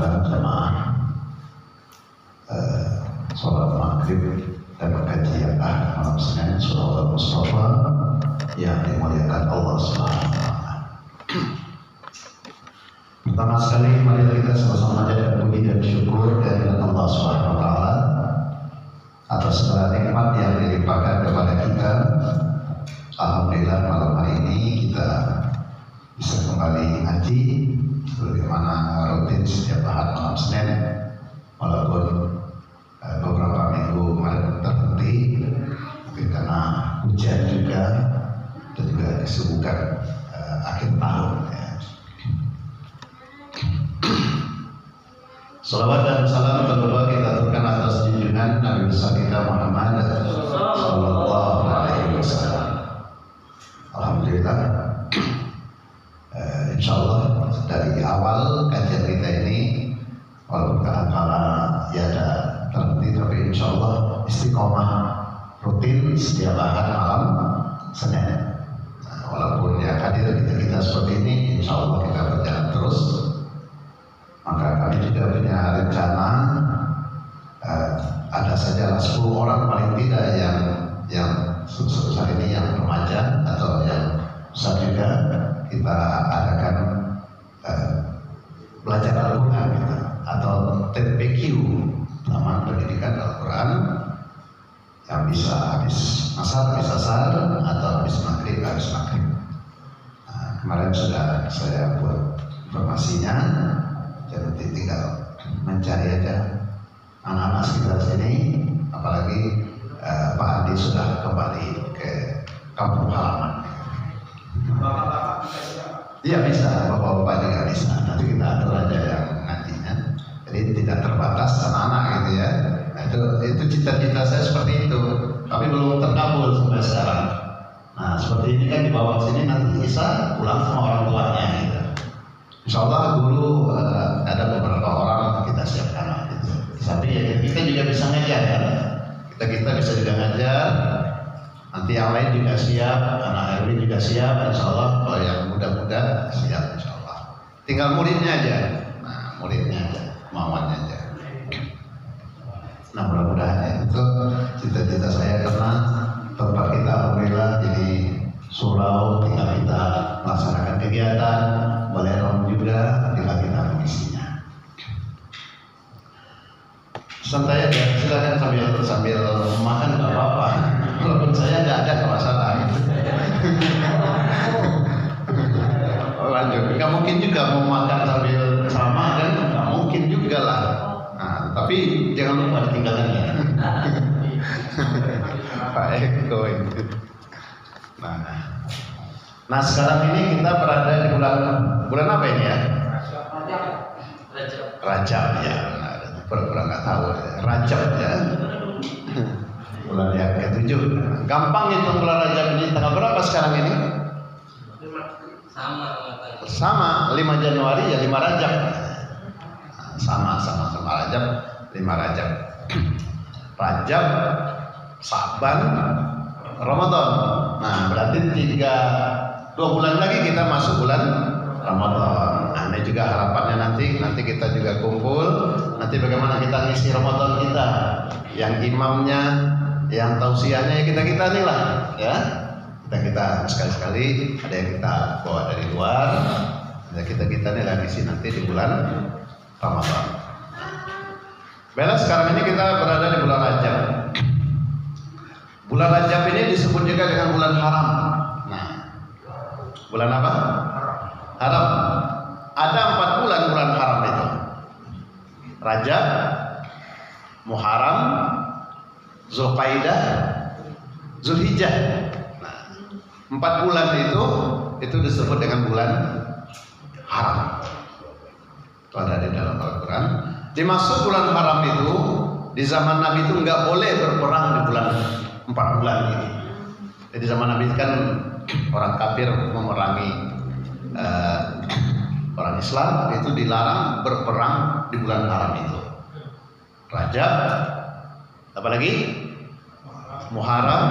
sekarang jamaah sholat maghrib dan kajian malam Senin surah Al-Mustafa yang dimuliakan Allah Subhanahu wa Ta'ala. Pertama sekali mari kita sama-sama menjadikan puji dan syukur dari Allah Subhanahu wa Ta'ala atas segala nikmat yang dilimpahkan kepada kita. Alhamdulillah malam hari ini kita bisa kembali ngaji sebagaimana rutin setiap ahad malam Senin, walaupun beberapa minggu kemarin terhenti mungkin karena hujan juga dan juga kesibukan akhir tahun ya. Salawat dan salam tentunya kita aturkan atas junjungan Nabi besar kita Muhammad sallallahu alaihi wasallam. Alhamdulillah, insyaallah dari awal kajian kita ini walaupun kadang-kala ya ada terhenti, tapi insyaallah istiqomah rutin setiap ahad malam Senin. Walaupun ya hadir kita seperti ini, insyaallah kita berjalan terus. Maka kami juga punya rencana ada saja 10 orang paling tidak yang sebesar ini yang remaja atau yang besar juga kita adakan belajar Al-Quran gitu, atau TPQ, Taman Pendidikan Al-Quran, yang bisa habis asar atau habis maghrib. Nah, kemarin sudah saya buat informasinya, jadi tinggal mencari aja anak-anak sekitar sini, apalagi Pak Andi sudah kembali ke kampung halaman. Iya bisa, bapak-bapak juga bisa. Nanti kita atur aja yang ngajinya. Jadi tidak terbatas anak-anak gitu ya. Nah, itu cita-cita saya seperti itu. Tapi belum terkabul sampai sekarang. Nah seperti ini kan dibawa ke sini, nanti bisa pulang sama orang tuanya gitu. Insyaallah dulu ada beberapa orang kita siapkan gitu. Tapi ya kita juga bisa ngajar kan. Kita bisa juga ngajar. Nanti yang lain juga siap, anak Erwin juga siap, insyaallah. Kalau yang muda-muda siap insyaallah. Tinggal muridnya aja. Nah muridnya aja, kemauannya aja. Nah mudah-mudahan itu cita-cita saya, karena tempat kita alhamdulillah jadi surau, tinggal kita melaksanakan kegiatan, balerong juga tinggal kita mengisinya. Santai aja, silakan sambil makan nggak apa-apa. Walaupun saya nggak ada masalah. Lanjut, nggak mungkin juga mau makan sambil sama kan? Nggak mungkin juga lah. Nah, tapi jangan lupa ditinggalkannya. Pak Eko itu. Nah sekarang ini kita berada di bulan apa ini ya? Rajab ya. Pura-pura nggak tahu ya. Rajab ya. Bulan yang ke-7. Gampang hitung bulan Rajab ini. Tanggal berapa sekarang ini? Sama 5 Januari ya 5 Rajab. Sama Rajab, 5 Rajab. Rajab, Sa'ban, Ramadan. Nah berarti 2 bulan lagi kita masuk bulan Ramadan. Nah, ini juga harapannya nanti kita juga kumpul. Nanti bagaimana kita ngisi Ramadan kita, yang imamnya, yang tausiahnya ya kita nih lah, ya. Kita sekali-sekali ada yang kita bawa dari luar, ada kita nih lah ngisi nanti di bulan Ramadan. Bella sekarang ini kita berada di bulan Rajab. Bulan Rajab ini disebut juga dengan bulan haram. Nah, bulan apa? Haram. Ada 4 bulan haram itu. Rajab, Muharram, Zulqaidah, Zulhijjah. Nah, 4 bulan itu disebut dengan bulan haram. Itu ada di dalam Al-Quran. Dimaksud bulan haram itu di zaman Nabi itu nggak boleh berperang di bulan 4 bulan ini. Jadi zaman Nabi kan orang kafir memerangi orang Islam, itu dilarang berperang di bulan haram itu. Rajab, apalagi Muharram,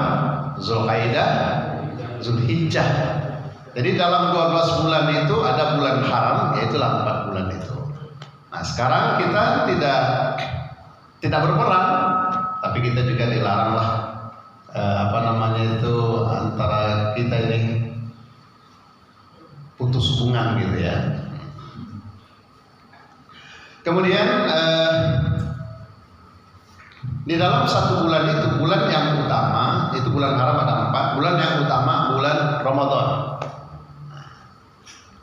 Zulqaidah, Zulhijjah. Jadi dalam 12 bulan itu ada bulan haram, yaitu 4 bulan itu. Nah Nah, sekarang kita tidak berperang, tapi kita juga dilarang lah antara kita ini putus hubungan gitu ya. Kemudian di dalam satu bulan itu, bulan yang utama itu bulan haram ada 4. Bulan yang utama bulan Ramadan.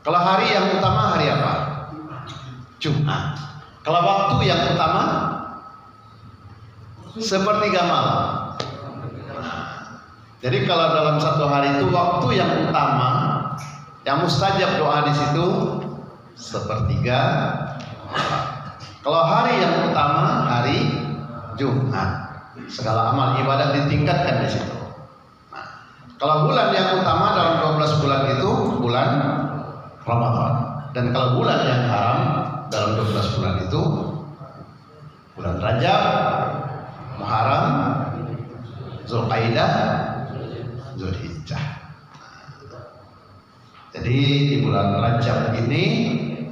Kalau hari yang utama hari apa? Jumat. Kalau waktu yang utama sepertiga malam. Jadi kalau dalam satu hari itu waktu yang utama yang mustajab doa di situ sepertiga malam. Kalau hari yang utama hari Jumat, segala amal ibadah ditingkatkan di situ. Nah, kalau bulan yang utama dalam 12 bulan itu bulan Ramadan, dan kalau bulan yang haram dalam 12 bulan itu bulan Rajab, Muharram, Zulqaidah, Zulhijjah. Jadi di bulan Rajab ini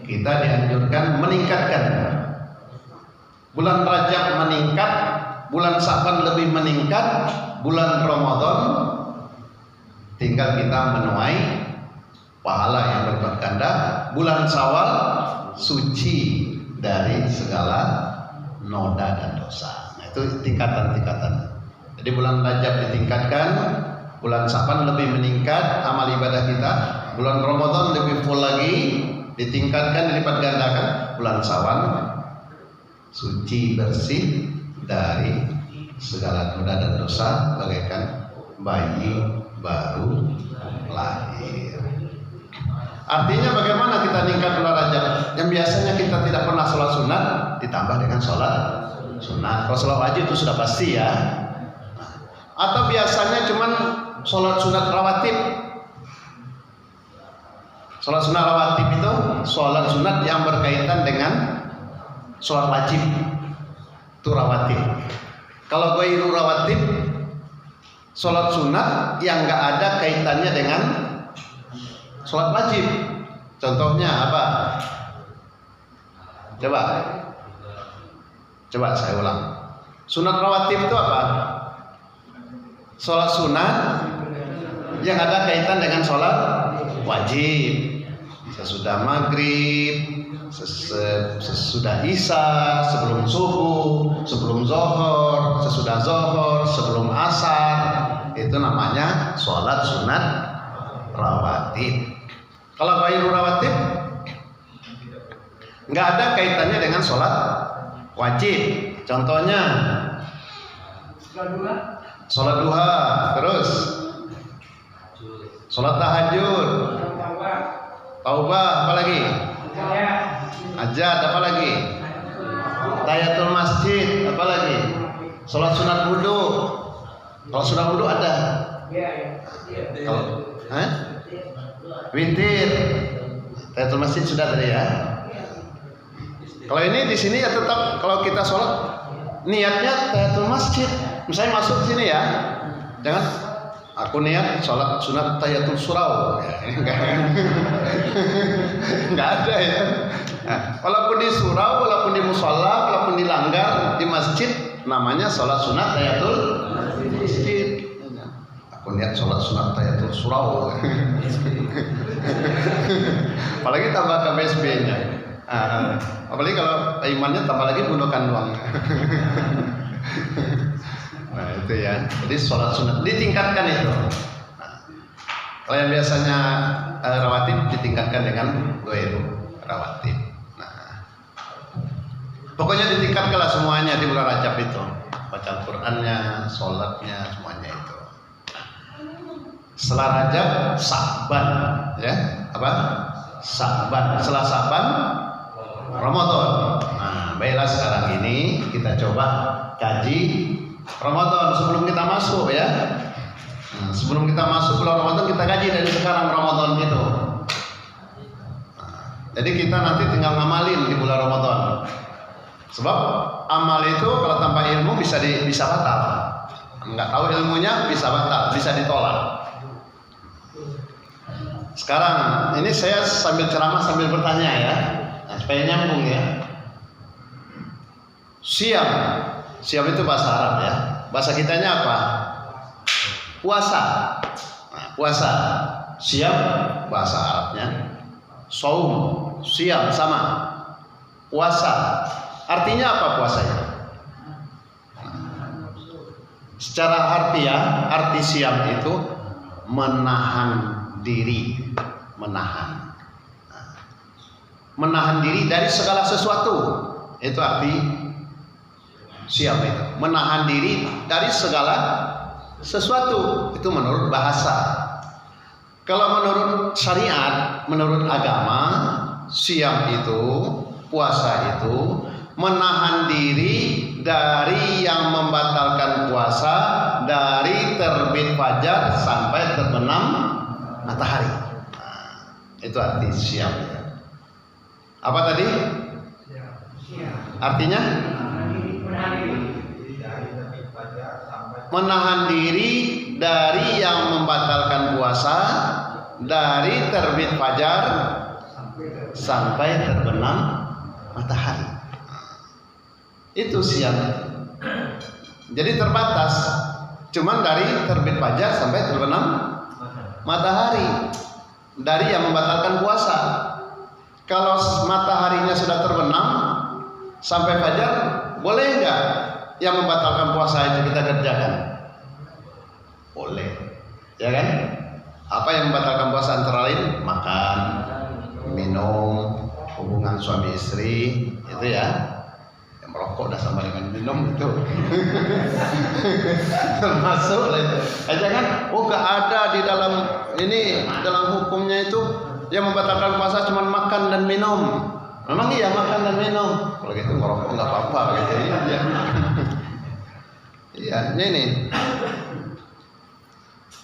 kita dianjurkan meningkatkan. Bulan Rajab meningkat, bulan Sa'ban lebih meningkat, bulan Ramadan tinggal kita menuai pahala yang berlipat ganda. Bulan Syawal suci dari segala noda dan dosa. Nah, itu tingkatan-tingkatan. Jadi bulan Rajab ditingkatkan, bulan Sa'ban lebih meningkat amal ibadah kita, bulan Ramadan lebih full lagi, ditingkatkan, dilipat gandakan. Bulan Syawal suci bersih dari segala noda dan dosa, bagaikan bayi baru lahir. Artinya bagaimana kita meningkat bulan Rajab? Yang biasanya kita tidak pernah sholat sunat ditambah dengan sholat sunat. Kalau sholat wajib itu sudah pasti ya. Atau biasanya cuman sholat sunat rawatib. Sholat sunat rawatib itu sholat sunat yang berkaitan dengan sholat wajib, itu rawatib. Kalau ghairu rawatib, sholat sunat yang nggak ada kaitannya dengan sholat wajib. Contohnya apa? Coba saya ulang. Sunat rawatib itu apa? Sholat sunat yang ada kaitan dengan sholat wajib. Sesudah maghrib, sesudah isya, sebelum subuh, sebelum zohor, sesudah zohor, sebelum asar, itu namanya sholat sunat rawatib. Kalau ghairu rawatib nggak ada kaitannya dengan sholat wajib. Contohnya sholat duha, terus sholat tahajud, taubah, apa lagi? Hajat, apa lagi? Tahiyatul masjid, apa lagi? Sholat sunat wudu. Kalau sunat wudu ada. Kalau witir, tahiyatul masjid sudah tadi ya. Kalau ini di sini ya tetap kalau kita sholat niatnya tahiyatul masjid. Misalnya masuk sini ya, jangan aku niat sholat sunat tahiyatul surau, ya, nggak ada ya. Nah, walaupun di surau, walaupun di musola, walaupun di langgar, di masjid, namanya sholat sunat tahiyatul masjid. Aku niat sholat sunat tahiyatul surau. Apalagi tambah KBSB-nya. Apalagi kalau imannya tambah lagi bunuhkan doang. Nah itu ya. Jadi sholat sunat ditingkatkan itu. Nah, kalau yang biasanya rawatib ditingkatkan dengan ghairu rawatib. Nah, pokoknya ditingkatkanlah semuanya di bulan Rajab itu. Baca Al-Qur'annya, sholatnya, semuanya itu. Setelah Rajab, Sa'ban, ya apa? Sa'ban. Setelah Sa'ban, Ramadan. Nah, baiklah sekarang ini kita coba kaji Ramadan sebelum kita masuk ya. Nah, sebelum kita masuk bulan Ramadan kita kaji dari sekarang Ramadan itu. Nah, jadi kita nanti tinggal ngamalin di bulan Ramadan. Sebab amal itu kalau tanpa ilmu bisa batal. Enggak tahu ilmunya bisa batal, bisa ditolak. Sekarang ini saya sambil ceramah sambil bertanya ya, nah, supaya nyambung ya. Siam. Siam itu bahasa Arab ya. Bahasa kitanya apa? Puasa. Nah, puasa. Siam bahasa Arabnya. Saum, siam sama. Puasa. Artinya apa puasa itu? Secara harfiah, arti siam itu menahan diri, menahan diri dari segala sesuatu. Itu arti siam itu, menahan diri dari segala sesuatu. Itu menurut bahasa. Kalau menurut syariat, menurut agama, siam itu, puasa itu menahan diri dari yang membatalkan puasa dari terbit fajar sampai terbenam matahari. Nah, itu arti siam. Apa tadi? Artinya? Menahan diri dari yang membatalkan puasa dari terbit fajar sampai terbenam matahari. Itu siam. Jadi terbatas, cuman dari terbit fajar sampai terbenam matahari. Dari yang membatalkan puasa. Kalau mataharinya sudah terbenam sampai fajar, boleh enggak yang membatalkan puasa itu kita kerjakan? Boleh, ya kan? Apa yang membatalkan puasa antara lain? Makan, minum, hubungan suami istri, itu ya. Yang merokok udah sama dengan minum itu. Termasuk lah itu. Jangan, gak ada di dalam ini, dalam hukumnya itu yang membatalkan puasa cuma makan dan minum. Memang iya makan dan minum. Kalau gitu merokok nggak apa-apa gitu ya. Iya, ini.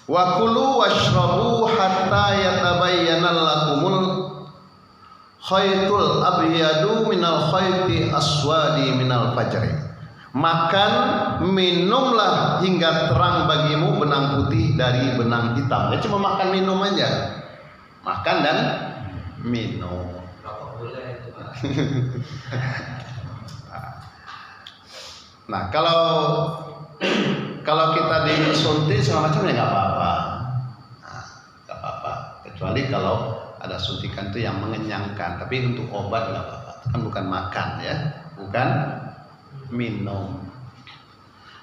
Wa kulu washrabu hatta yatabayyana lakumul khaytul abyadu minal khayti aswadi minal fajri. Makan, minumlah hingga terang bagimu benang putih dari benang hitam. Ya cuma makan minum aja. Makan dan minum. Nah, kalau kita disuntik segala macam ya nggak apa-apa. Nah, nggak apa-apa. Kecuali kalau ada suntikan itu yang mengenyangkan. Tapi untuk obat nggak apa-apa. Itu kan bukan makan ya, bukan minum.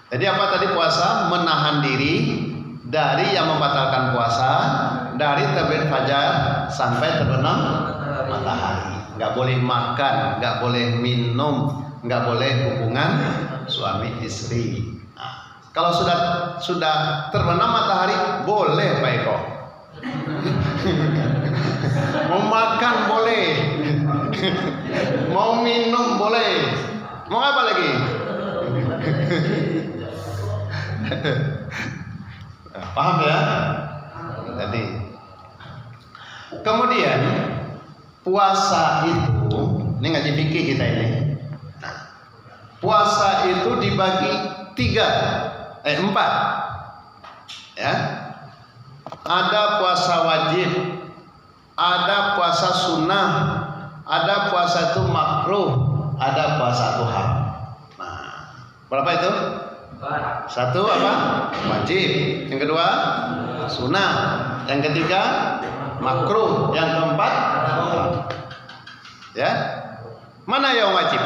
Jadi apa tadi puasa? Menahan diri dari yang membatalkan puasa dari terbit fajar sampai terbenam matahari. Nggak boleh makan, nggak boleh minum, nggak boleh hubungan suami istri. Nah, kalau sudah terbenam matahari boleh Pak Eko. Mau makan boleh, mau minum boleh, mau apa lagi? Paham ya? Jadi kemudian puasa itu, ini ngaji fikih kita ini. Nah, puasa itu dibagi 4 ya. Ada puasa wajib, ada puasa sunnah, ada puasa itu makruh, ada puasa duha. Nah, berapa itu? 1 apa? Wajib. Yang kedua sunnah. Yang ketiga makruh. Yang keempat ya. Mana yang wajib?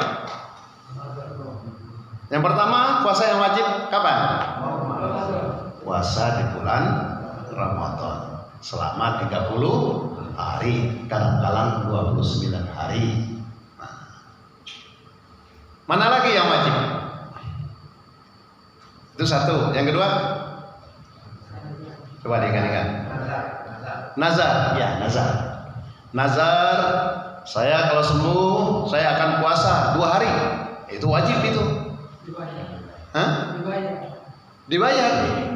Yang pertama puasa yang wajib kapan? Puasa di bulan Ramadan selama 30 hari, kadang-kadang 29 hari. Nah, mana lagi yang wajib? Itu 1. Yang kedua? Coba diingat-ingat. Nazar, ya nazar. Nazar, saya kalau sembuh saya akan puasa 2 hari. Itu wajib itu. Hah? Dibayar,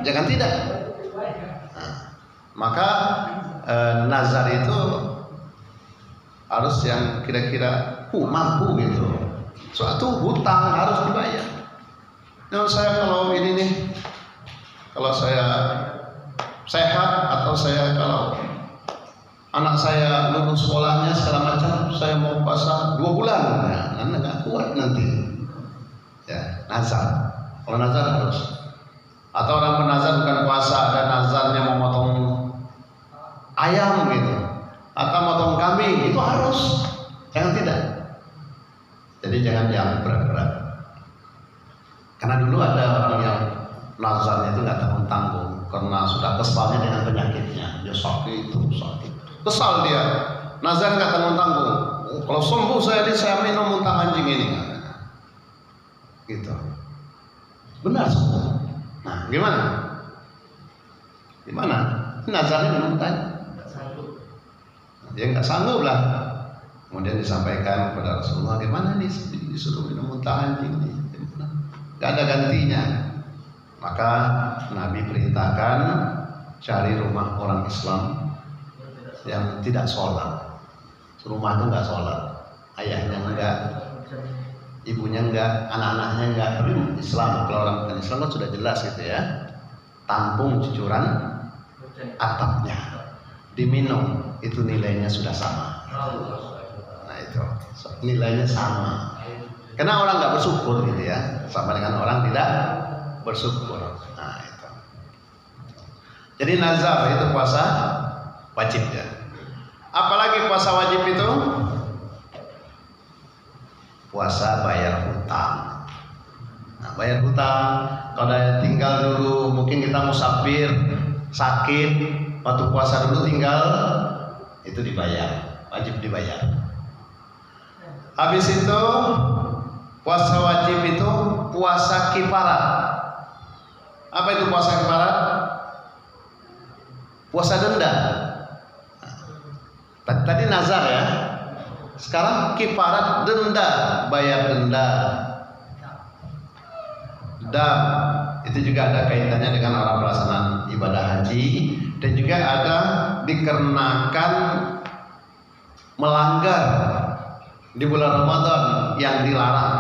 jangan tidak. Nah, maka nazar itu harus yang kira-kira mampu gitu. Suatu hutang harus dibayar. Nah, saya kalau ini nih, kalau saya sehat atau saya kalau anak saya lulus sekolahnya segala macam, saya mau puasa 2 bulan, nah nggak kuat nanti. Ya, nazar. Kalau nazar harus. Atau orang bernazar bukan puasa, ada nazarnya mau motong ayam gitu, atau motong kambing, itu harus. Jangan tidak. Jadi jangan yang berat-berat. Karena dulu ada orang yang nazarnya itu nggak tanggung-tanggung karena sudah kesalnya dengan penyakitnya, dia sakit. Kesal dia, nazar nggak tanggung-tanggung. Kalau sembuh saya minum muntah anjing ini, gitu. Benar sembuh. Nah, gimana? Nazarnya minum muntah. Dia nggak sanggup lah. Kemudian disampaikan kepada Rasulullah, gimana nih disuruh minum muntah anjing nih? Gak ada gantinya. Maka Nabi perintahkan cari rumah orang Islam yang tidak sholat. Rumah itu nggak sholat, ayahnya enggak, ibunya enggak, anak-anaknya enggak, tapi Islam. Kalau orang bukan Islam kan sudah jelas gitu ya. Tampung cucuran atapnya, diminum itu nilainya sudah sama. Nah itu nilainya sama. Karena orang nggak bersyukur gitu ya, sama dengan orang tidak bersyukur. Nah itu. Jadi nazar itu puasa wajib ya. Apalagi puasa wajib itu? Puasa bayar hutang. Nah, bayar hutang, kalau ada tinggal dulu, mungkin kita musafir, sakit, waktu puasa dulu tinggal, itu dibayar, wajib dibayar. Habis itu puasa wajib itu puasa kifarat. Apa itu puasa kifarat? Puasa denda. Tadi nazar ya. Sekarang kifarat denda, bayar denda. Dan itu juga ada kaitannya dengan orang pelaksanaan ibadah haji, dan juga ada dikarenakan melanggar di bulan Ramadan yang dilarang.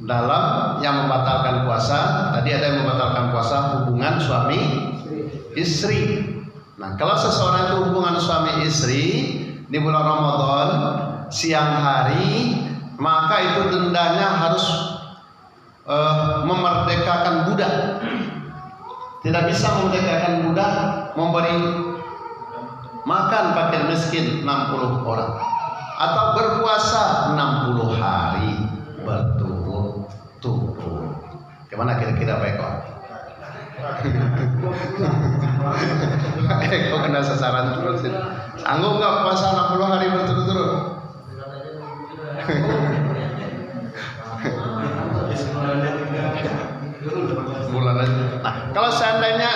Dalam yang membatalkan puasa, tadi ada yang membatalkan puasa hubungan suami istri. Nah, kalau seseorang itu hubungan suami istri di bulan Ramadan siang hari, maka itu dendanya harus memerdekakan budak. Tidak bisa memerdekakan budak, memberi makan fakir miskin 60 orang, atau berpuasa 60 hari berturut-turut. Gimana kira-kira Pak Eko? Eko kena sasaran terus. Sanggup nggak puasa 60 hari berturut-turut? Nah, kalau seandainya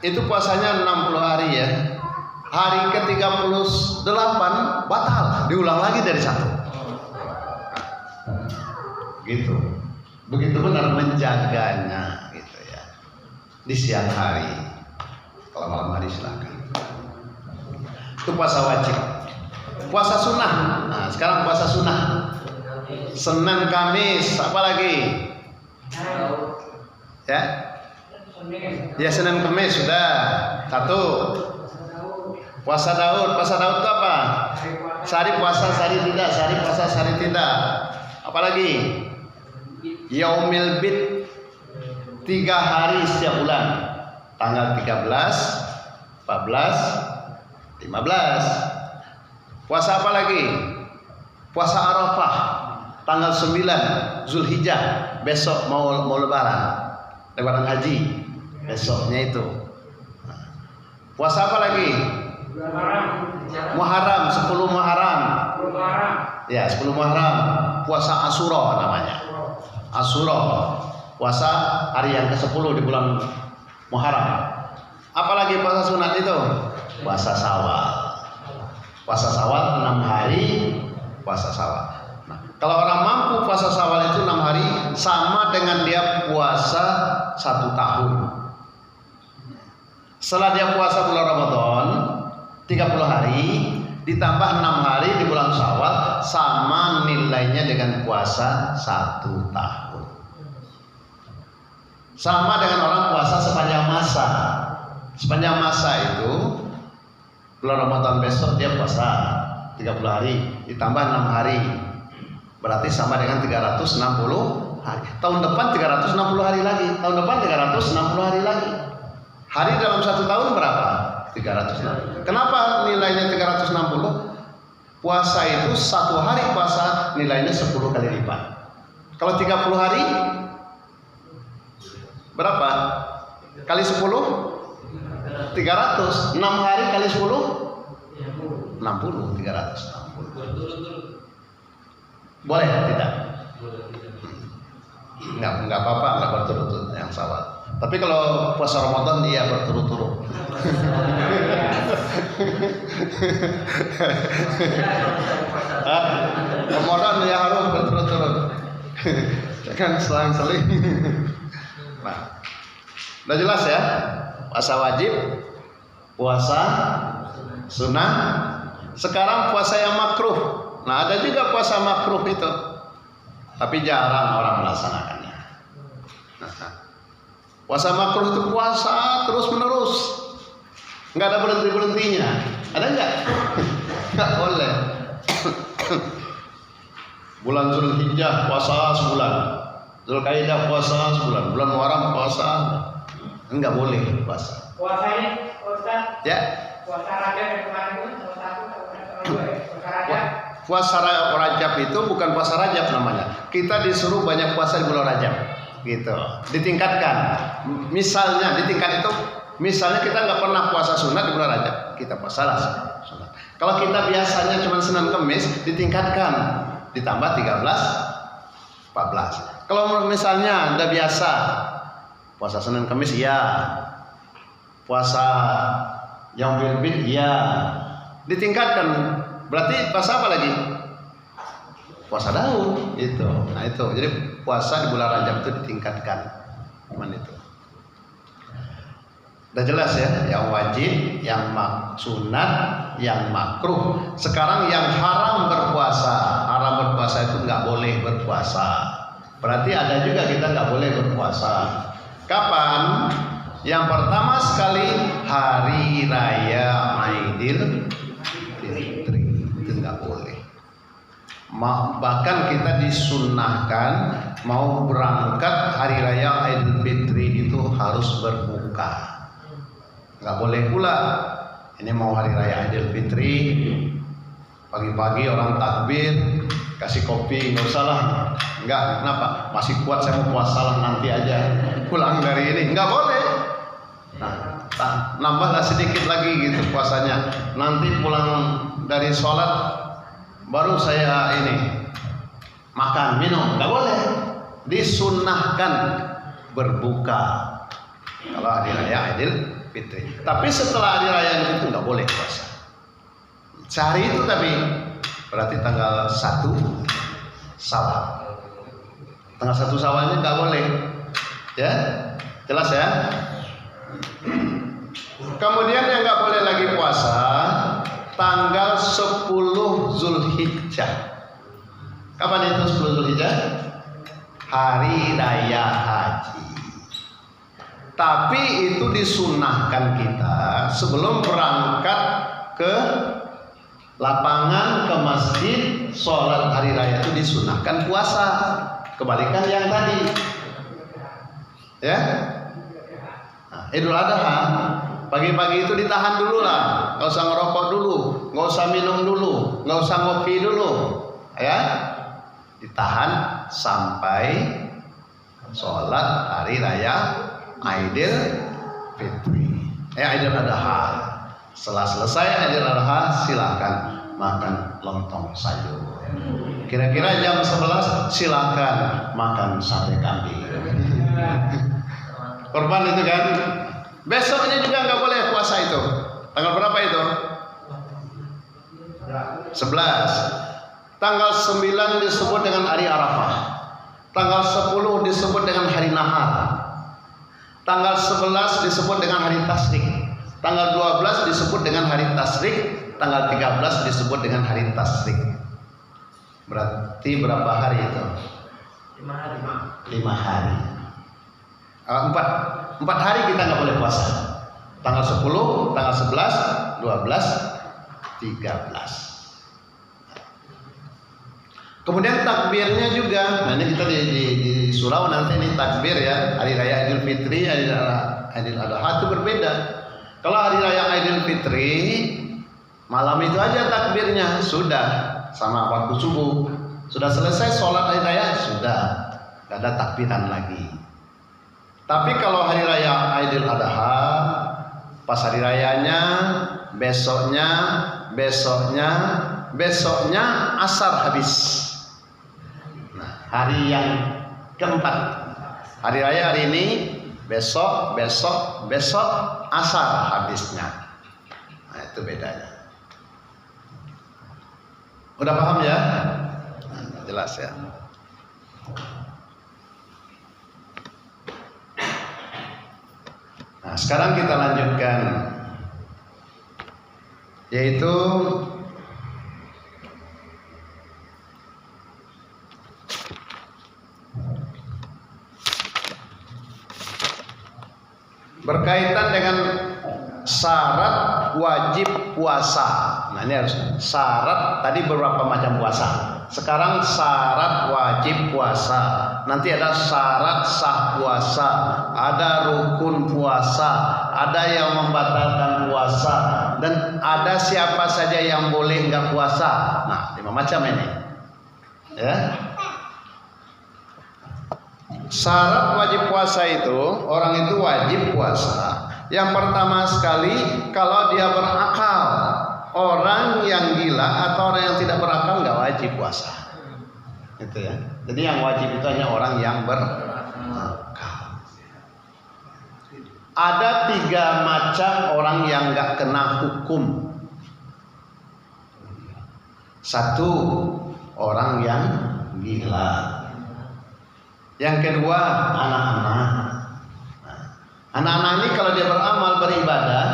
itu puasanya 60 hari ya, hari ke-38 batal, diulang lagi dari 1. Gitu. Begitu benar menjaganya gitu ya. Di siang hari. Kalau malam hari silakan. Itu puasa wajib. Puasa sunnah. Nah, sekarang puasa sunnah. Senin, Kamis, apa lagi? Ya? Ya, Senin, Kamis sudah. 1. Puasa Daud. Puasa Daud itu apa? Sehari puasa, sehari tidak. Sehari puasa, sehari tidak. Apalagi? Yaumil Bid. 3 hari setiap bulan. Tanggal 13, 14, 15. Puasa apa lagi? Puasa Arafah. Tanggal 9 Zulhijjah. Besok mau lebaran haji. Besoknya itu. Puasa apa lagi? Muharram, 10 Muharram. Ya, 10 Muharram. Puasa Asyura namanya. Asyura. Puasa hari yang ke-10 di bulan Muharram. Apalagi puasa sunat itu? Puasa Syawal. Puasa Syawal 6 hari puasa Syawal. Nah, kalau orang mampu puasa Syawal itu 6 hari sama dengan dia puasa 1 tahun. Setelah dia puasa bulan Ramadan 30 hari ditambah 6 hari di bulan Syawal sama nilainya dengan puasa 1 tahun. Sama dengan orang puasa sepanjang masa. Sepanjang masa itu bulan Ramadan besok dia puasa 30 hari ditambah 6 hari Berarti sama dengan 360 hari. Tahun depan 360 hari lagi. Tahun depan 360 hari lagi. Hari dalam satu tahun berapa? 360. Kenapa nilainya 360? Puasa itu satu hari puasa nilainya 10 kali lipat. Kalau 30 hari berapa? Kali 10? 300. 6 hari kali 10? 60. 360. Boleh tidak? Enggak apa-apa, enggak berturut-turut yang salah. Tapi kalau puasa Ramadan dia berturut-turut. Ramadan dia harus berturut-turut. Jangan selang-seling. Nah, udah jelas ya? Puasa wajib, puasa sunnah. Sekarang puasa yang makruh. Nah, ada juga puasa makruh itu, tapi jarang orang melaksanakannya. Puasa makruh itu puasa terus menerus, nggak ada berhenti-berhentinya. Ada nggak? Nggak boleh. Bulan Zulhijjah puasa sebulan, Zulkaidah puasa sebulan, bulan Muharram puasa, nggak boleh puasa. Puasa ini, Ustaz? Ya. Puasa Rajab yang kemarin itu salah satu puasa Rajab. Puasa Rajab itu bukan puasa Rajab namanya. Kita disuruh banyak puasa di bulan Rajab, gitu. Ditingkatkan. Misalnya di tingkat itu, misalnya kita nggak pernah puasa sunat di bulan Rajab, kita puasalah sunat. Kalau kita biasanya cuma Senin Kemis, ditingkatkan, ditambah 13, 14. Kalau misalnya udah biasa puasa Senin Kemis, ya. Puasa Yaumul Bid, ya. Ditingkatkan. Berarti puasa apa lagi? Puasa daun itu. Nah itu. Jadi puasa di bulan Rajab itu ditingkatkan. Cuman itu. Udah jelas ya, yang wajib, yang sunat, yang makruh. Sekarang yang haram berpuasa. Haram berpuasa itu nggak boleh berpuasa. Berarti ada juga kita nggak boleh berpuasa. Kapan? Yang pertama sekali hari raya Aidil Fitri. Itu nggak boleh. Bahkan kita disunnahkan mau berangkat hari raya Idul Fitri itu harus berbuka. Nggak boleh pula ini mau hari raya Idul Fitri pagi-pagi orang takbir kasih kopi, nggak usah lah. Nggak, kenapa? Masih kuat saya mau puasa lah, nanti aja pulang dari ini. Nggak boleh. Nah, nambahlah sedikit lagi gitu puasanya. Nanti pulang dari sholat baru saya ini makan minum, nggak boleh. Disunnahkan berbuka kalau hari raya Idul Fitri. Tapi setelah hari raya itu nggak boleh puasa. Sehari itu tapi berarti tanggal 1 Syawal. Tanggal 1 Syawalnya nggak boleh. Ya, jelas ya. Kemudian yang nggak boleh lagi puasa tanggal 10 Zulhijjah. Kapan itu 10 Zulhijjah? Hari raya haji. Tapi itu disunahkan kita sebelum berangkat ke lapangan, ke masjid, sholat hari raya itu disunahkan puasa. Kebalikan yang tadi. Ya. Nah, Idul Adha pagi-pagi itu ditahan dulu lah, nggak usah ngerokok dulu, nggak usah minum dulu, nggak usah ngopi dulu, ya, ditahan sampai sholat hari raya Idul Fitri, Idul Adha. Setelah selesai Idul Adha silakan makan lontong sayur. Kira-kira jam 11 silakan makan sate kambing. Korban itu kan. Besoknya juga nggak boleh puasa itu. Tanggal berapa itu? 11. Tanggal 9 disebut dengan hari Arafah. Tanggal 10 disebut dengan hari Nahar. Tanggal 11 disebut dengan hari Tasyrik. Tanggal 12 disebut dengan hari Tasyrik. Tanggal 13 disebut dengan hari Tasyrik. Berarti berapa hari itu? 5 hari. 5 hari. 4 hari kita nggak boleh puasa. Tanggal 10, tanggal 11, 12, 13. Kemudian takbirnya juga. Nah ini kita di surau nanti ini takbir ya. Hari Raya Idul Fitri, Hari Adha itu berbeda. Kalau Hari Raya Idul Fitri malam itu aja takbirnya sudah sama waktu subuh. Sudah selesai sholat Hari Raya sudah, gak ada takbiran lagi. Tapi kalau Hari Raya Idul Adha, pas hari rayanya, besoknya asar habis. Hari yang keempat, hari raya hari ini, besok asar habisnya. Nah itu bedanya. Udah paham ya? Nah, jelas ya. Nah sekarang kita lanjutkan, yaitu berkaitan dengan syarat wajib puasa. Nah ini harus syarat, tadi beberapa macam puasa. Sekarang syarat wajib puasa. Nanti ada syarat sah puasa, ada rukun puasa, ada yang membatalkan puasa, dan ada siapa saja yang boleh nggak puasa. Nah 5 macam ini. Ya. Syarat wajib puasa itu, orang itu wajib puasa. Yang pertama sekali, kalau dia berakal. Orang yang gila atau orang yang tidak berakal nggak wajib puasa. Gitu ya. Jadi yang wajib itu hanya orang yang berakal. Ada 3 macam orang yang nggak kena hukum. 1, orang yang gila. Yang kedua, anak-anak. Anak-anak ini kalau dia beramal, beribadah,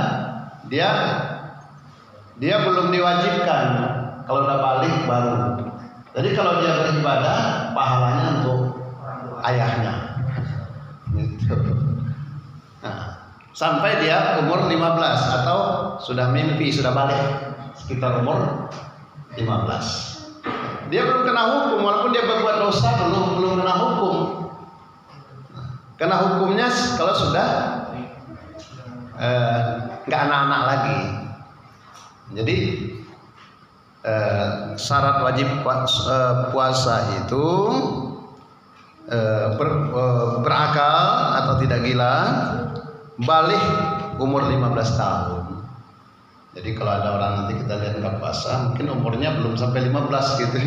dia belum diwajibkan. Kalau udah balik baru. Jadi kalau dia beribadah, pahalanya untuk ayahnya. Gitu. Nah, sampai dia umur 15 atau sudah mimpi, sudah balik sekitar umur 15. Dia belum kena hukum, walaupun dia berbuat dosa belum kena hukum. Kena hukumnya kalau sudah nggak anak-anak lagi. Jadi syarat wajib puasa itu berakal atau tidak gila, balik umur 15 tahun. Jadi kalau ada orang nanti kita lihat nggak puasa, mungkin umurnya belum sampai 15 gitu.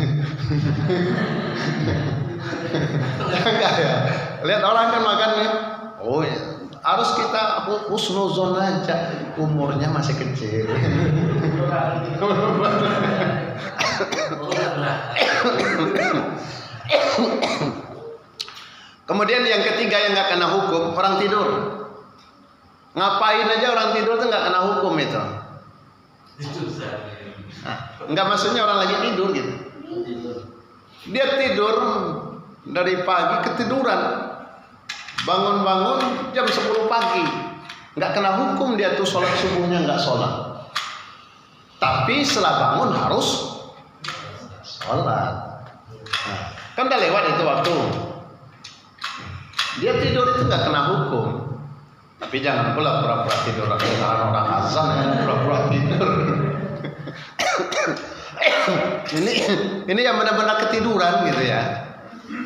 Enggak ya. Lihat orang kan makannya, oh ya, harus kita husnuzon aja, umurnya masih kecil. Kemudian yang ketiga yang nggak kena hukum, orang tidur. Ngapain aja orang tidur tuh nggak kena hukum itu. Nah, enggak, maksudnya orang lagi tidur gitu. Dia tidur dari pagi, ketiduran, bangun-bangun jam 10 pagi, nggak kena hukum dia tuh sholat subuhnya nggak sholat. Tapi setelah bangun harus sholat. Nah, kan udah lewat itu waktu. Dia tidur itu nggak kena hukum. Tapi jangan pula pura-pura tidur. Orang azan ya pura-pura tidur. ini yang benar-benar ketiduran gitu ya.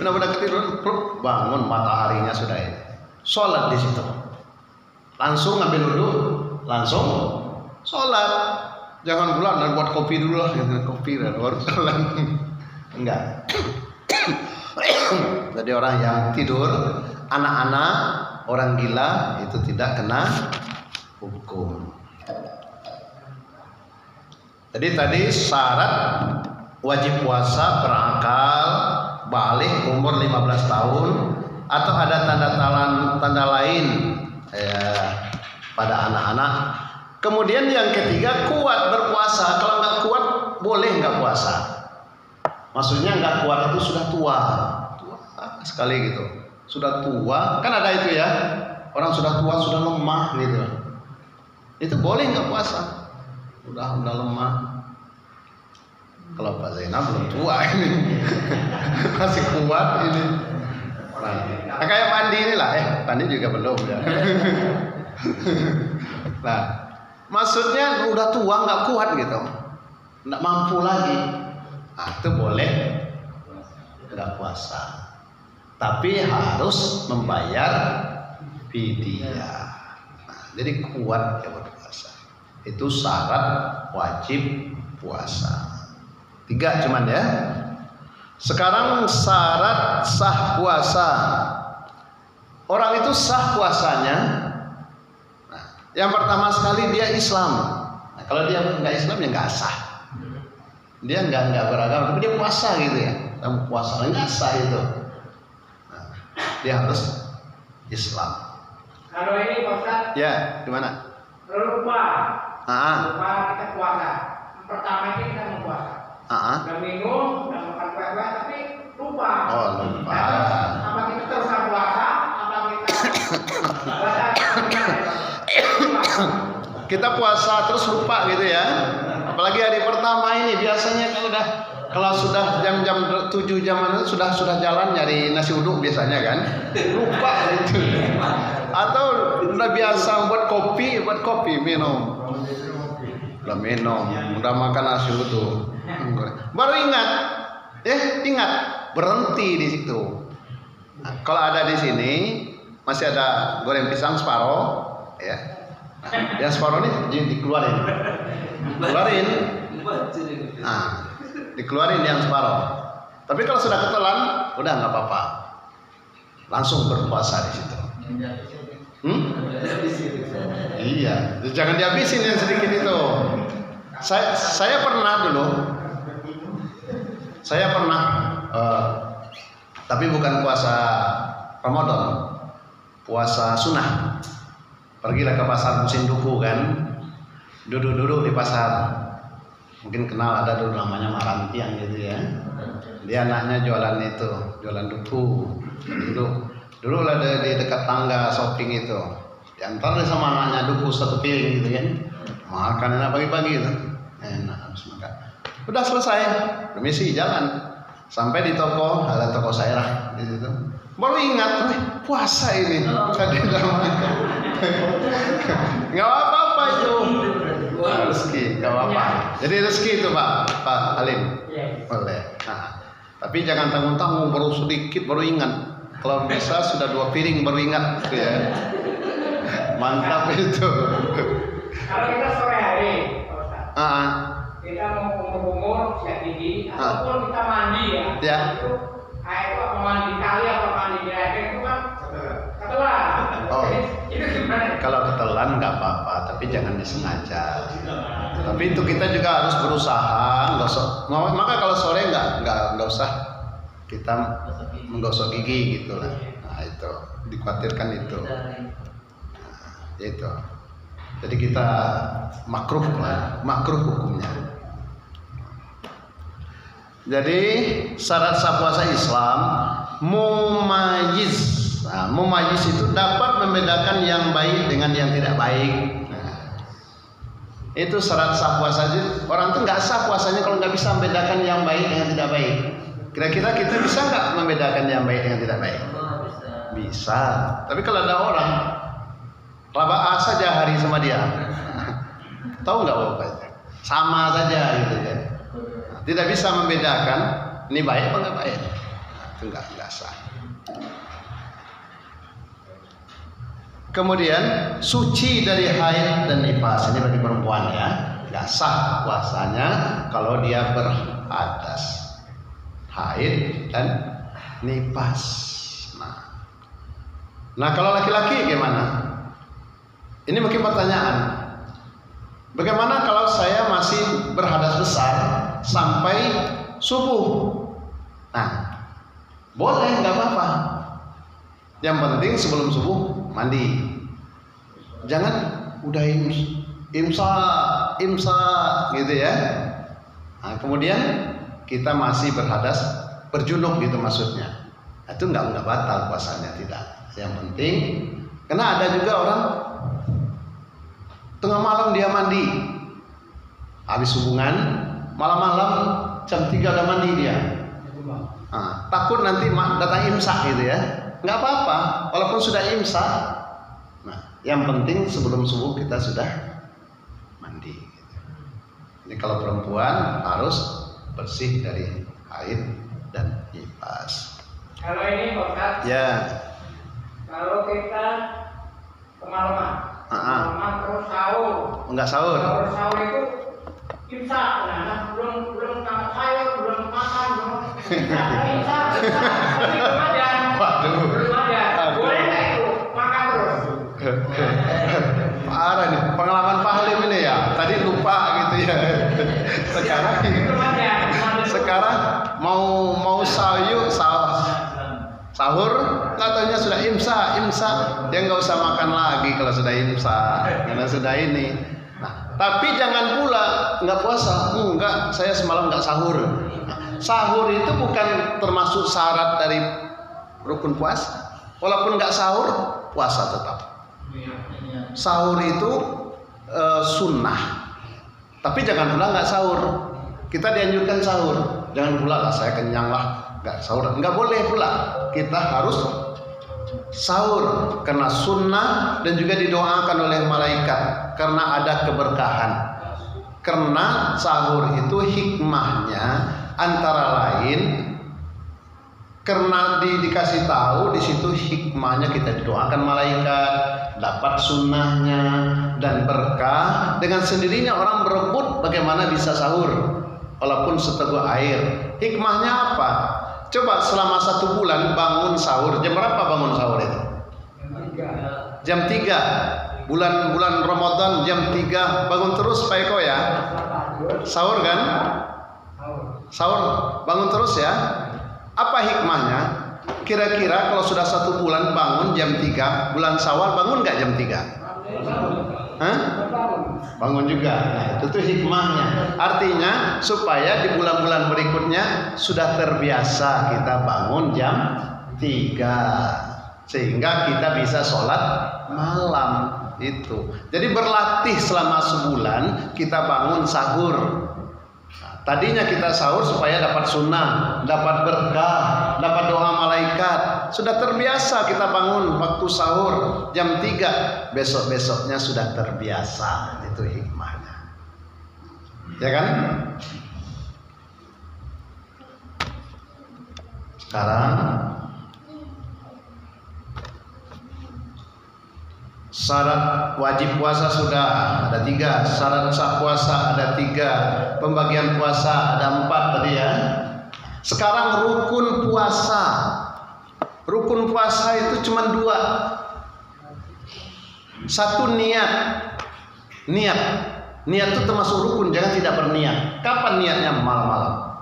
Benar-benar ketiduran, bangun mataharinya sudah ini. Sholat di situ. Langsung ngambil wudhu, langsung sholat. Jangan pula dan buat kopi dulu lah, kopi dan baru sholat. Enggak. Jadi orang yang tidur, anak-anak, orang gila itu tidak kena hukum. Jadi tadi syarat wajib puasa berakal, balik umur 15 tahun, atau ada tanda lain pada anak-anak. Kemudian yang ketiga kuat berpuasa. Kalau nggak kuat boleh nggak puasa. Maksudnya nggak kuat itu sudah tua sekali gitu. Sudah tua, kan ada itu ya. Orang sudah tua, sudah lemah gitu. Itu boleh nggak puasa? Udah lemah. Kalau Pak Zainal belum tua ini. Masih kuat ini. Nah, kayak Pandi inilah, Pandi juga belum ya. Nah, maksudnya udah tua nggak kuat gitu, nggak mampu lagi. Nah, itu boleh nggak puasa, tapi harus membayar fidyah. Nah, jadi kuat ya berpuasa. Itu syarat wajib puasa. 3 cuman ya. Sekarang syarat sah puasa. Orang itu sah puasanya. Nah, yang pertama sekali dia Islam. Nah, kalau dia nggak Islam ya nggak sah. Dia nggak beragama, tapi dia puasa gitu ya. Kamu puasa nggak sah itu. Nah, dia harus Islam. Kalau ini Pak Ustaz, Ya, gimana? lupa kita puasa. Pertama ini kita mau puasa. Udah minum, udah makan kue-kue, tapi lupa. Oh, lupa. Apa kita terus puasa? Apa kita puasa? Kita puasa terus lupa gitu ya. Apalagi hari pertama ini biasanya kalau sudah jam 7 jam sudah jalan nyari nasi uduk biasanya kan. Lupa gitu. Atau udah biasa buat kopi minum. Udah minum, udah makan nasi uduk. Baru ingat berhenti di situ. Nah, kalau ada di sini masih ada goreng pisang separoh, ya. Nah, yang separoh ini dikeluarin. Nah, dikeluarin yang separoh. Tapi kalau sudah ketelan, udah nggak apa-apa. Langsung berpuasa di situ. Iya, jangan dihabisin yang sedikit itu. Saya pernah dulu. Tapi bukan puasa Ramadan, puasa sunnah. Pergilah ke pasar musim duku kan, duduk di pasar. Mungkin kenal, ada dulu namanya Marantiang gitu ya. Dia anaknya jualan duku. Dulu lah di dekat tangga shopping itu. Diantar sama anaknya duku 1 piring gitu kan. Makan enak pagi-pagi itu. Enak habis makan. Udah selesai, permisi jalan. Sampai di toko, ada toko saya lah di situ. Baru ingat, puasa ini. Tadi dalam itu. Nggak apa-apa itu. Rezeki, nggak apa-apa. Jadi rezeki itu Pak Halim. Boleh. Nah, tapi jangan tanggung-tanggung, baru sedikit baru ingat. Kalau bisa sudah 2 piring baru ingat, gitu ya. Mantap itu. Kalau kita sore hari, kita mau kumur-kumur, siap gigi, ataupun kita mandi ya. Itu air itu apa mandi kali apa mandi di air itu kan ketelan. Oh. Itu gimana? Kalau ketelan nggak apa-apa, tapi jangan disengaja. Tapi itu kita juga harus berusaha. Maka kalau sore nggak usah kita menggosok gigi gitu lah. Nah itu dikhawatirkan itu. Nah, itu. Jadi kita makruh hukumnya. Jadi syarat sah puasa Islam mumayyiz. Nah, mumayyiz itu dapat membedakan yang baik dengan yang tidak baik. Nah, itu syarat sah puasa. Orang tuh nggak sah puasanya kalau nggak bisa membedakan yang baik dengan tidak baik. Kira-kira kita bisa nggak membedakan yang baik dengan tidak baik? Bisa. Tapi kalau ada orang rabaa saja hari sama dia, tahu nggak apa itu? Sama saja gitu kan. Tidak bisa membedakan ini baik apa nggak baik. Itu nggak sah. Kemudian suci dari haid dan nifas, ini bagi perempuan ya, nggak sah puasanya kalau dia berhadas, haid dan nifas. Nah kalau laki-laki gimana? Ini mungkin pertanyaan. Bagaimana kalau saya masih berhadas besar sampai subuh? Nah, boleh, nggak apa-apa. Yang penting sebelum subuh mandi. Jangan udah imsa gitu ya. Nah, kemudian kita masih berhadas berjunub gitu maksudnya. Itu nggak batal puasanya, tidak. Yang penting, karena ada juga orang tengah malam dia mandi, habis hubungan, malam-malam jam 3 udah mandi dia. Nah, takut nanti datang imsak gitu ya. Nggak apa-apa, walaupun sudah imsak. Nah, yang penting sebelum subuh kita sudah mandi. Ini kalau perempuan harus bersih dari haid dan nifas. Kalau ini Ustaz, ya. Kalau kita kemalaman, kemalaman terus sahur. Enggak sahur. Kalau sahur itu imsak, nah belum makan sayur, belum makan, belum imsak, tapi belum ada. Waduh. Belum ada. Boleh nggak itu makan terus? Parah nih, pengalaman Pak Halim ini ya. Tadi lupa gitu ya. Sekarang mau sahur, katanya sudah imsak, dia nggak usah makan lagi kalau sudah imsak, karena sudah ini. Nah, tapi jangan pula nggak puasa, enggak, saya semalam nggak sahur. Sahur itu bukan termasuk syarat dari rukun puasa. Walaupun nggak sahur, puasa tetap. Sahur itu sunnah, tapi jangan pula nggak sahur. Kita dianjurkan sahur, jangan pula lah saya kenyang lah, nggak sahur, nggak boleh pula. Kita harus sahur karena sunnah dan juga didoakan oleh malaikat karena ada keberkahan. Karena sahur itu hikmahnya antara lain karena dikasih tahu di situ hikmahnya kita didoakan malaikat, dapat sunnahnya dan berkah. Dengan sendirinya orang berebut bagaimana bisa sahur walaupun seteguk air. Hikmahnya apa? Coba selama 1 bulan bangun sahur. Jam berapa bangun sahur itu? Jam 3. Bulan Ramadan jam 3 bangun terus Pak Eko ya. Sahur kan? Sahur bangun terus ya. Apa hikmahnya? Kira-kira kalau sudah 1 bulan bangun jam 3 bulan Syawal bangun nggak jam 3? Hah? Bangun juga. Nah, itu tuh hikmahnya. Artinya supaya di bulan-bulan berikutnya sudah terbiasa kita bangun jam 3 sehingga kita bisa sholat malam itu. Jadi berlatih selama sebulan kita bangun sahur. Nah, tadinya kita sahur supaya dapat sunnah, dapat berkah, dapat doa malaikat. Sudah terbiasa kita bangun waktu sahur jam 3, besok-besoknya sudah terbiasa. Itu hikmahnya. Ya kan? Sekarang syarat wajib puasa sudah ada 3, syarat sah puasa ada 3, pembagian puasa ada 4 tadi ya. Sekarang rukun puasa. Rukun puasa itu cuma 2. Satu niat. Niat itu termasuk rukun, jangan tidak berniat. Kapan niatnya? Malam-malam.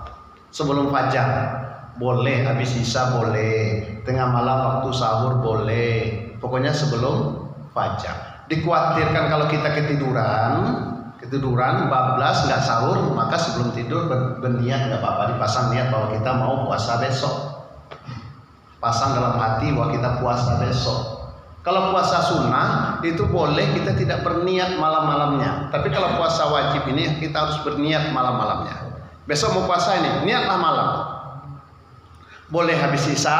Sebelum fajar. Boleh, habis isya boleh. Tengah malam waktu sahur boleh. Pokoknya sebelum fajar. Dikhawatirkan kalau kita ketiduran bablas nggak sahur, maka sebelum tidur berniat nggak apa-apa, dipasang niat bahwa kita mau puasa besok. Pasang dalam hati bahwa kita puasa besok. Kalau puasa sunnah itu boleh kita tidak berniat malam-malamnya. Tapi kalau puasa wajib ini kita harus berniat malam-malamnya. Besok mau puasa ini, niatlah malam. Boleh habis isya,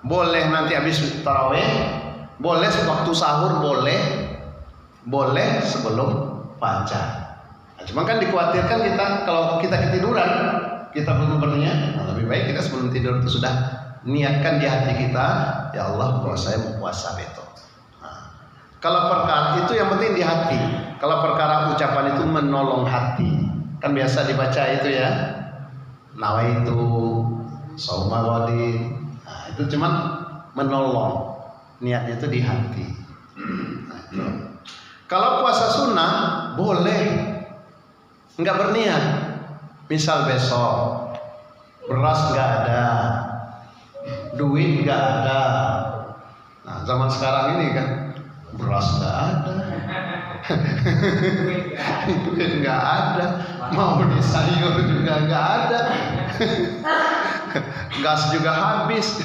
boleh nanti habis tarawih, boleh waktu sahur, boleh sebelum fajar. Nah, cuma kan dikhawatirkan kita kalau kita ketiduran, kita belum berniat. Nah, lebih baik kita sebelum tidur itu sudah niatkan di hati kita, ya Allah bahwa saya mau puasa besok. Nah, kalau perkara itu yang penting di hati. Kalau perkara ucapan itu menolong hati. Kan biasa dibaca itu ya, nawaitu shauma ghadin. Nah, itu cuma menolong. Niatnya itu di hati. Nah, itu. Kalau puasa sunnah boleh nggak berniat. Misal besok beras nggak ada, duit nggak ada. Nah, zaman sekarang ini kan beras nggak ada, duit nggak ada, mau di sayur juga nggak ada, gas juga habis.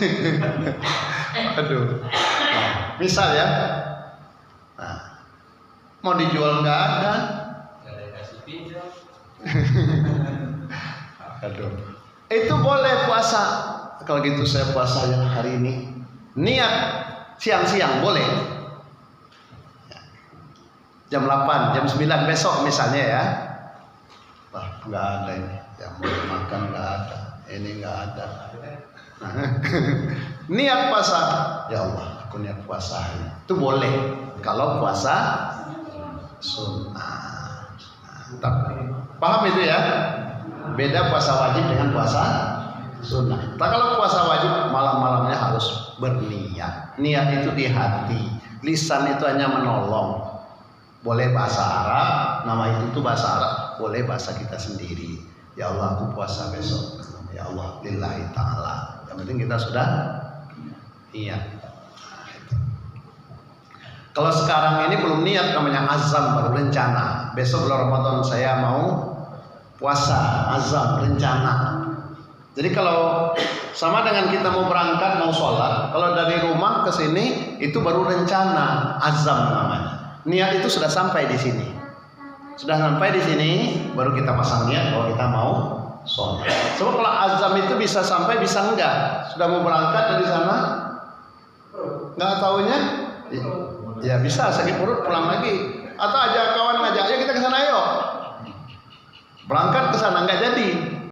Aduh. Nah, misal ya, nah, mau dijual nggak ada. Aduh. Itu boleh puasa. Kalau gitu saya puasa yang hari ini. Niat siang-siang boleh. Jam 8, jam 9 besok misalnya ya. Wah, nggak ada ini. Yang mau makan nggak ada. Ini nggak ada. Niat puasa. Ya Allah, aku niat puasa ini. Itu boleh. Kalau puasa sunnah. Paham itu ya? Beda puasa wajib dengan puasa sunnah. Tapi kalau puasa wajib malam-malamnya harus berniat. Niat itu di hati. Lisan itu hanya menolong. Boleh bahasa Arab, nama itu tuh bahasa Arab. Boleh bahasa kita sendiri. Ya Allah, aku puasa besok. Ya Allah, lillahi ta'ala. Yang penting kita sudah niat. Kalau sekarang ini belum niat, namanya azam, baru rencana. Besok bulan Ramadan saya mau puasa, azam, rencana. Jadi kalau sama dengan kita mau berangkat, mau sholat, kalau dari rumah ke sini itu baru rencana, azam namanya. Niat itu sudah sampai di sini. Sudah sampai di sini, baru kita pasang niat bahwa kita mau sholat. Sebab kalau azam itu bisa sampai, bisa enggak. Sudah mau berangkat dari sana, nggak taunya, ya bisa sakit perut pulang lagi. Atau ajak kawan ngajak, ayo kita ke sana yuk. Berangkat ke sana nggak jadi.